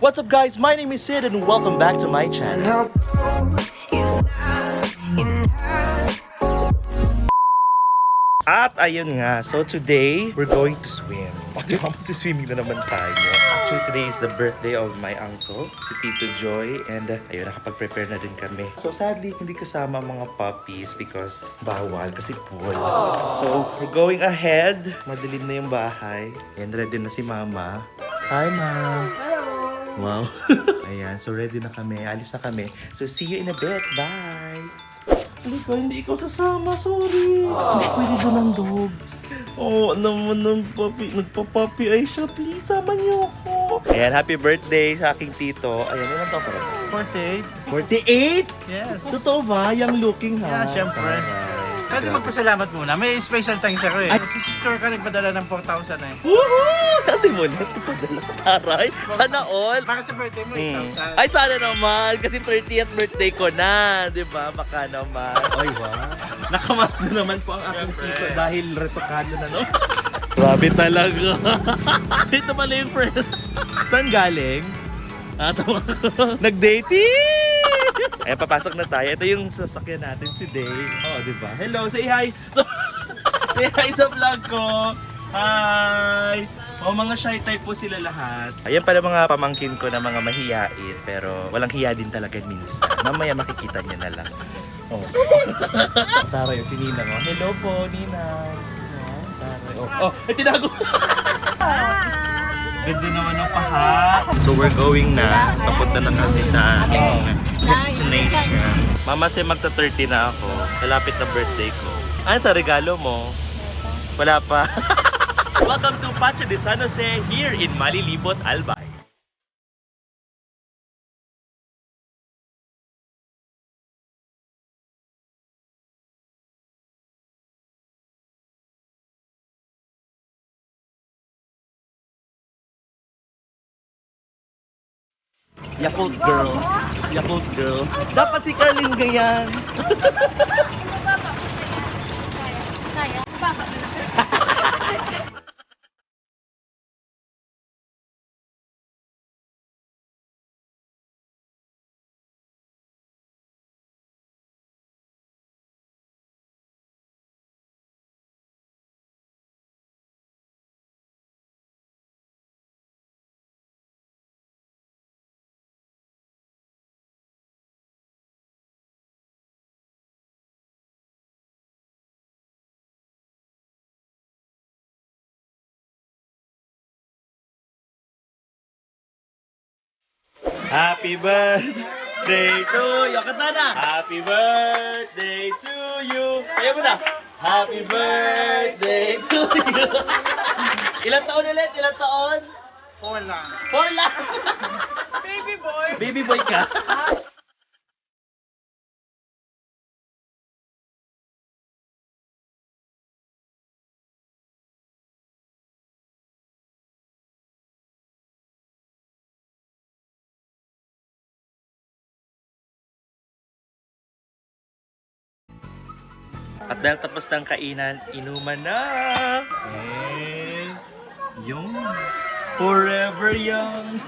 What's up guys, my name is Sid and welcome back to my channel. At ayun nga, so today, we're going to swim. Di ba, mag-swimming na naman tayo. Actually, today is the birthday of my uncle, si Tito Joy. And ayun, nakapag-prepare na din kami. So sadly, hindi kasama mga puppies because bawal, kasi pool. So, we're going ahead. Madilim na yung bahay. And ready na si Mama. Hi, Ma. Hello! Wow. Ayan, so ready na kami. Alis na kami. So, see you in a bit. Bye! Hindi ikaw sasama, sorry. Hindi pwede doon ang dogs. Oo, naman ng papi. Nagpa-puppy ay siya. Please, sama niyo ako. Ayan, happy birthday sa aking tito. Ayan, ilan taon ka rin? 48? 48? Yes. Totoo ba? Young looking ha? Yeah, syempre. Pwede magpasalamat muna. May special thanks ako eh. Si sister ka nagpadala ng 4,000 eh. Woohoo! Saan din mo na? Aray, sana all. Bakit sa birthday mo 8,000? Ay, sana naman. Kasi 30th birthday ko na. Diba? Baka naman. Ay, wow. Nakamas na naman po ang aking tito dahil retokado na, no? Grabe talaga. Ito pala yung friend. Saan galing? Tawa ko. Nag-dating! Ayan, papasok na tayo. Ito yung sasakyan natin si Day. Oo, diba? Hello, say hi! Say hi sa vlog ko! Hi! O, mga shy type po sila lahat. Ayan pala mga pamangkin ko na mga mahiyain. Pero walang hiya din talaga minsan. Mamaya makikita niyo na lang. Oh. Taray, si Nina mo. Hello po, Nina. Oh, taray. Oh, ay, tinago! Ganda naman ang paha. So we're going na. Papunta na kami sa aking destination. Mama, say magta-30 na ako. Malapit na birthday ko. Ano sa regalo mo? Wala pa. Welcome to Patio de San Jose here in MALILIPOT, Albay. Yakult girl. Yakult girl. Dapat si Carlin ganyan. Happy birthday to you. Kanta na. Happy birthday to you. Kaya mo na. Happy birthday to you. Ilang taon ulit? Ilang taon? 4 lang. 4 lang. Baby boy! Baby boy ka. At dahil tapos ng kainan, inuman na! Eh, yung forever young!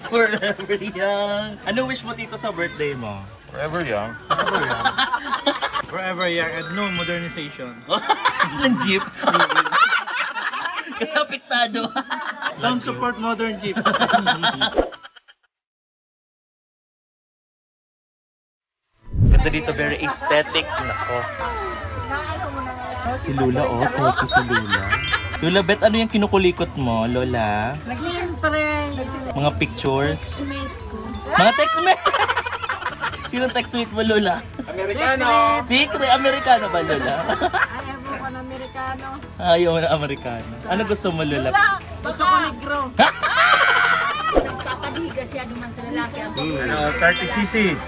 Forever young! Anong wish mo dito sa birthday mo? Forever young. Forever young. Forever young and no modernization. Ng jeep? Kasi apektado. Don't support modern jeep. Ganda dito, very aesthetic. Nako. Si Lula, oh. Thank you si Lula. Lula, Bet, ano yung kinukulikot mo, Lola? Nagsisempre. Mga pictures? Mate ko. Mga textmate! Sinong textmate mo, Lola? Amerikano! Secret Amerikano ba, Lola? Ayaw mo ka ng Amerikano. Ayaw mo na Amerikano. Ano gusto mo, Lola? Gusto ko negro. Nagpapadiga siya duman sa lalaki. 30cc.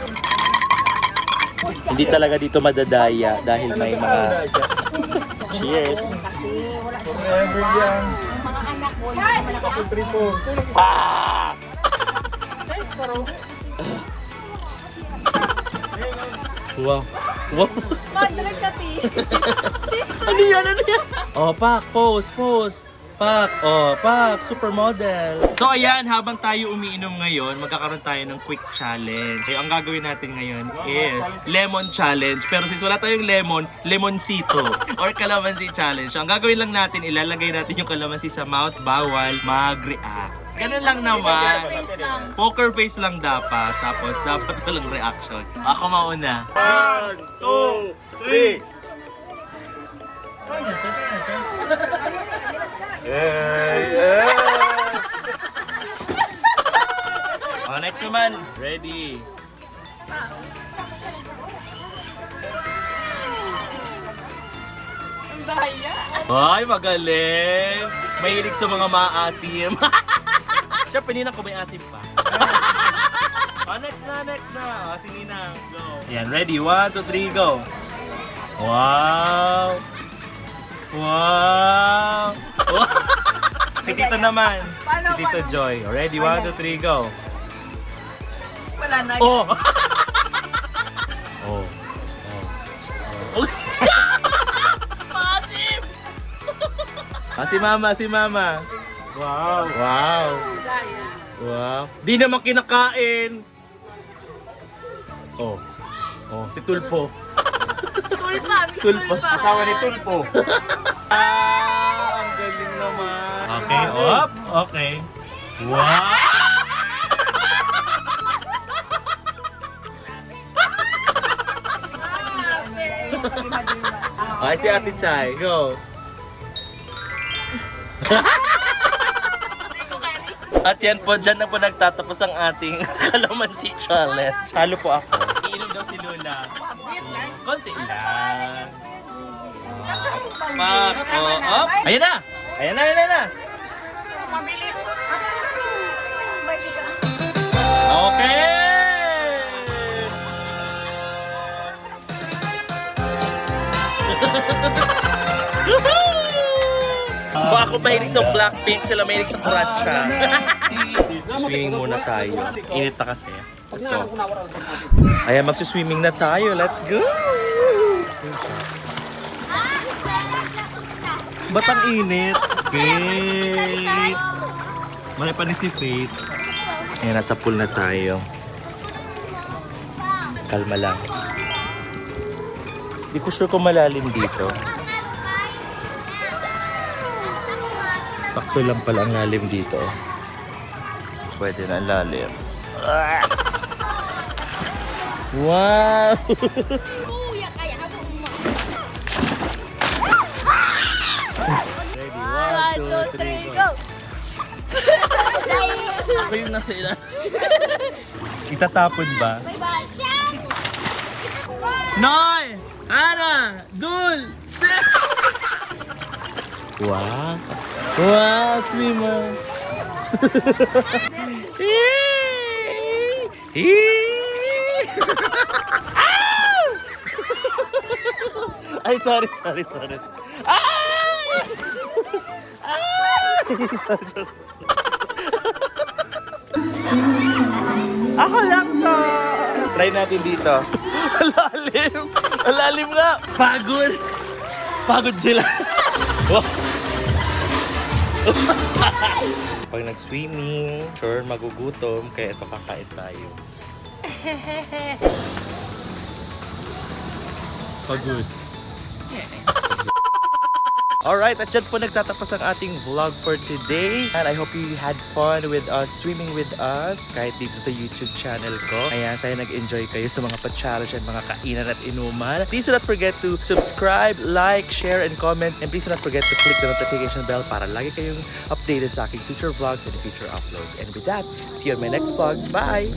Hindi talaga dito madadaya dahil may mga... Cheers! Kasi wala ko Forever young. mga anak ko. Hindi naman nakatulog. 2, 3, 4. Ah! Wow. Wow. Madre ka, ti. Sister. Ano yan? Ano yan? Oh, pak. Pose. Pose. Pak! Oh, Pak! Supermodel! So ayan, habang tayo umiinom ngayon, magkakaroon tayo ng quick challenge. So, ang gagawin natin ngayon is lemon challenge. Pero since wala tayong lemon, lemoncito or kalamansi challenge. So ang gagawin lang natin, ilalagay natin yung kalamansi sa mouth, bawal mag-react. Ganun lang naman. Face lang. Poker face lang dapat. Tapos dapat walang reaction. Ako mauna. 1, 2, 3. Oh, next naman. Ready. Ang daya. Ay, magaling. Mahilig sa mga maasim. Siyempre, Ninang ko may asim pa. Oh, next na. Oh, si Ninang. Go. Yan, ready. 1, 2, 3, go. Wow. Wow. Si Tito naman. Si Tito Joy. Ready, 1, 2, 3, go. Wala na. Oh. Oh. Oh. Maasim. Si Mama. Wow. Daya. Wow. Di naman kinakain. Oh. Oh, si Tulpo. Tulpa. Miss Tulpa. Tulpa. Asawa ni Tulpo. Ang galing naman. Okay, up. Okay. Wow. Ay, si Ate Chay. Go. At yan po, dyan na po nagtatapos ang ating kalamansi challenge. Halo po ako. Iinom daw si Lola. Konti lang. Pak, up. Ayan na. Mabilis. Okay. Kung ako mahilig sa Blackpink, sila mahilig sa Kuratsa. Swimming muna tayo. Init na kasi. Let's go. Ayan, magsuswimming na tayo. Let's go! Ba't ang init? Faith! Mali pa ni si Faith. Ayan, nasa pool na tayo. Kalma lang. Di ko sure kung malalim dito. Sakto lang pala ang lalim dito. Pwede na lalim. Wow! Kuya, kaya ka Ready? 1, 2, 3, go! Ako yung nasa ilan. Itatapon ba? May basyang. Noy! Ana! Dul! Set! Wow! Wow, swimmer! Ay, sorry. Ay! Sorry. Ako lang to! Try natin dito. Alalim nga! Pagod sila. Pag nag-swimming, sure magugutom, kaya ito kakain tayo. Pagod. Alright, at dyan po nagtatapos ang ating vlog for today. And I hope you had fun with us, swimming with us, kahit dito sa YouTube channel ko. Ayan, saya nag-enjoy kayo sa mga pa-challenge at mga kainan at inuman. Please do not forget to subscribe, like, share, and comment. And please do not forget to click the notification bell para lagi kayong updated sa aking future vlogs and future uploads. And with that, see you on my next vlog. Bye!